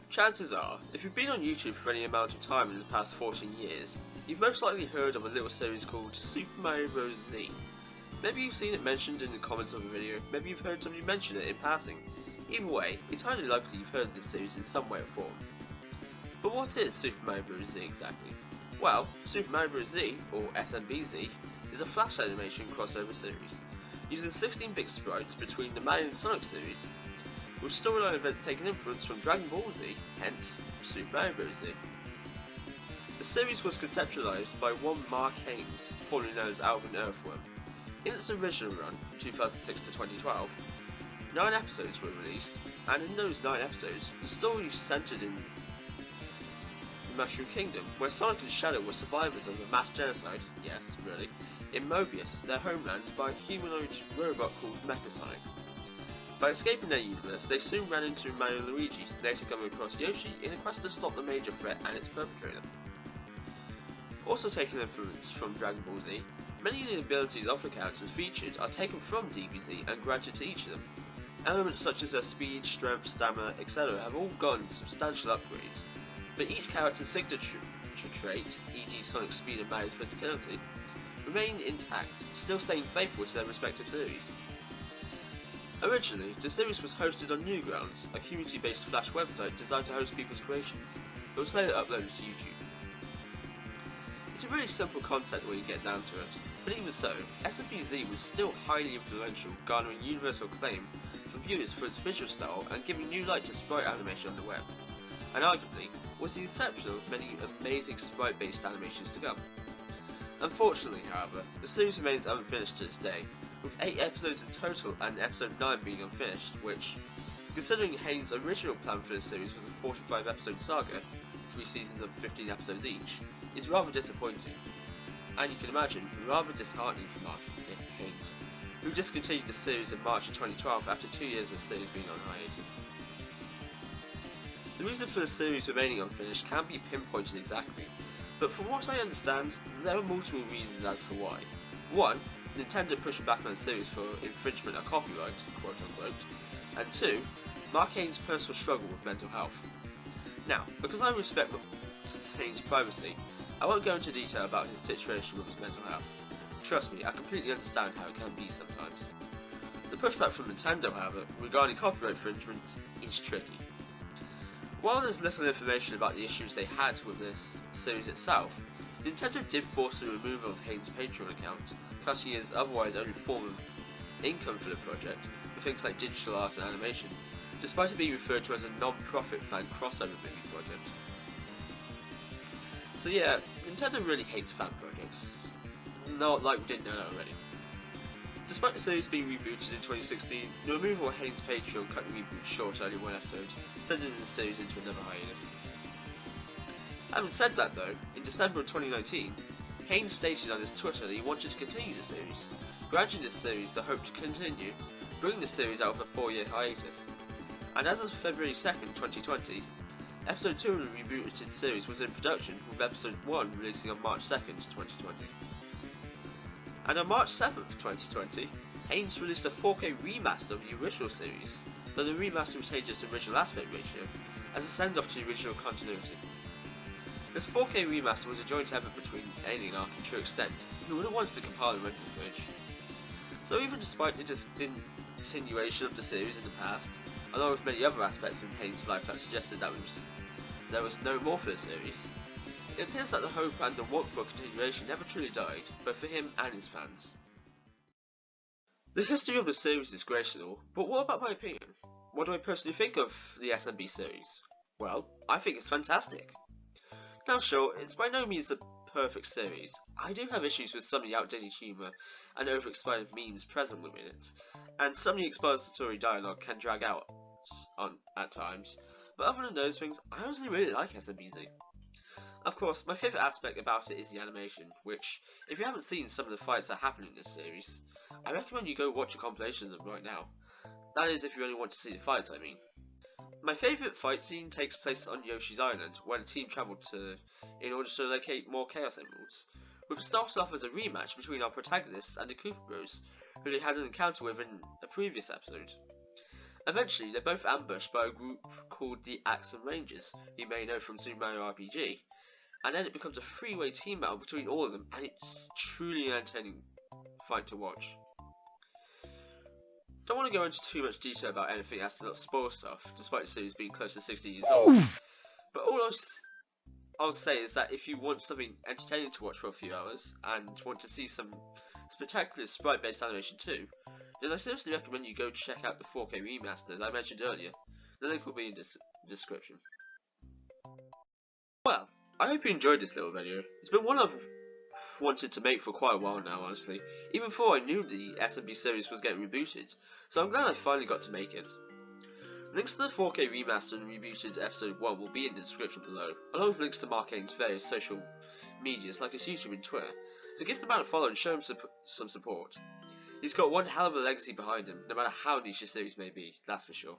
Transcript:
Chances are, if you've been on YouTube for any amount of time in the past 14 years, you've most likely heard of a little series called Super Mario Bros. Z. Maybe you've seen it mentioned in the comments of a video, maybe you've heard somebody mention it in passing. Either way, it's highly likely you've heard of this series in some way or form. But what is Super Mario Bros. Z exactly? Well, Super Mario Bros. Z, or SMBZ, is a flash animation crossover series, using 16-bit sprites between the Mario and Sonic series, with storyline events taking influence from Dragon Ball Z, hence Super Mario Bros. Z. The series was conceptualized by one Mark Haynes, formerly known as Alvin Earthworm. In its original run, from 2006 to 2012, 9 episodes were released, and in those 9 episodes, the story centered in the Mushroom Kingdom, where Sonic and Shadow were survivors of a mass genocide, yes, really, in Mobius, their homeland, by a humanoid robot called Mecha Sonic. By escaping their universe, they soon ran into Mario and Luigi, later coming across Yoshi in a quest to stop the major threat and its perpetrator. Also taking influence from Dragon Ball Z, many of the abilities of the characters featured are taken from DBZ and granted to each of them. Elements such as their speed, strength, stamina, etc. have all gotten substantial upgrades, but each character's signature trait, e.g. Sonic's speed and Mario's versatility, remain intact, still staying faithful to their respective series. Originally, the series was hosted on Newgrounds, a community-based Flash website designed to host people's creations. It was later uploaded to YouTube. It's a really simple concept when you get down to it, but even so, SMBZ was still highly influential, garnering universal acclaim from viewers for its visual style and giving new light to sprite animation on the web, and arguably was the inception of many amazing sprite-based animations to come. Unfortunately, however, the series remains unfinished to this day, with 8 episodes in total and episode 9 being unfinished, which, considering Haynes' original plan for the series was a 45 episode saga, 3 seasons of 15 episodes each, is rather disappointing, and you can imagine, rather disheartening for Mark Haynes, who discontinued the series in March of 2012 after 2 years of the series being on hiatus. The reason for the series remaining unfinished can't be pinpointed exactly, but from what I understand, there are multiple reasons as for why. 1. Nintendo pushing back on the series for infringement of copyright, quote unquote, and 2. Mark Haynes' personal struggle with mental health. Now, because I respect Haynes' privacy, I won't go into detail about his situation with his mental health. Trust me, I completely understand how it can be sometimes. The pushback from Nintendo, however, regarding copyright infringement is tricky. While there's little information about the issues they had with this series itself, Nintendo did force the removal of Haynes' Patreon account, cutting his otherwise only form of income for the project, with things like digital art and animation, despite it being referred to as a non-profit fan crossover movie project. So yeah, Nintendo really hates fan projects. Not like we didn't know that already. Despite the series being rebooted in 2016, the removal of Haynes' Patreon cut the reboot short only 1 episode, sending the series into another hiatus. Having said that though, in December of 2019, Haynes stated on his Twitter that he wanted to continue the series, granting this series the hope to continue, bringing the series out of a 4-year hiatus. And as of February 2nd, 2020, episode 2 of the rebooted series was in production, with episode 1 releasing on March 2nd, 2020. And on March 7th, 2020, Haynes released a 4K remaster of the original series, though the remaster retained its original aspect ratio, as a send-off to the original continuity. This 4K remaster was a joint effort between Alien Arc and True Extent, who were the ones to compile the rental footage. So even despite the discontinuation of the series in the past, along with many other aspects in Haynes' life that suggested that there was no more for the series, it appears that the hope and the want for a continuation never truly died, both for him and his fans. The history of the series is great and all, but what about my opinion? What do I personally think of the SMB series? Well, I think it's fantastic. Now sure, it's by no means the perfect series. I do have issues with some of the outdated humour and over-explained memes present within it, and some of the expository dialogue can drag out at times, but other than those things, I honestly really like SMBZ. Of course, my favourite aspect about it is the animation, which, if you haven't seen some of the fights that happen in this series, I recommend you go watch a compilation of them right now. That is if you only want to see the fights, I mean. My favourite fight scene takes place on Yoshi's Island, where the team travelled to in order to locate more Chaos Emeralds, which started off as a rematch between our protagonists and the Koopa Bros, who they had an encounter with in a previous episode. Eventually, they're both ambushed by a group called the Axon Rangers, who you may know from Super Mario RPG, and then it becomes a three-way team battle between all of them, and it's truly an entertaining fight to watch. Don't want to go into too much detail about anything as to not spoil stuff, despite the series being close to 60 years old, but all I'll say is that if you want something entertaining to watch for a few hours, and want to see some spectacular sprite-based animation too, then I seriously recommend you go check out the 4K remaster as I mentioned earlier. The link will be in the description. Well, I hope you enjoyed this little video. It's been one I've wanted to make for quite a while now, honestly, even before I knew the SMBZ series was getting rebooted, so I'm glad I finally got to make it. Links to the 4K remaster and rebooted episode 1 will be in the description below, along with links to Mark Hane's various social medias like his YouTube and Twitter, so give the man a follow and show him some support. He's got one hell of a legacy behind him, no matter how niche his series may be, that's for sure.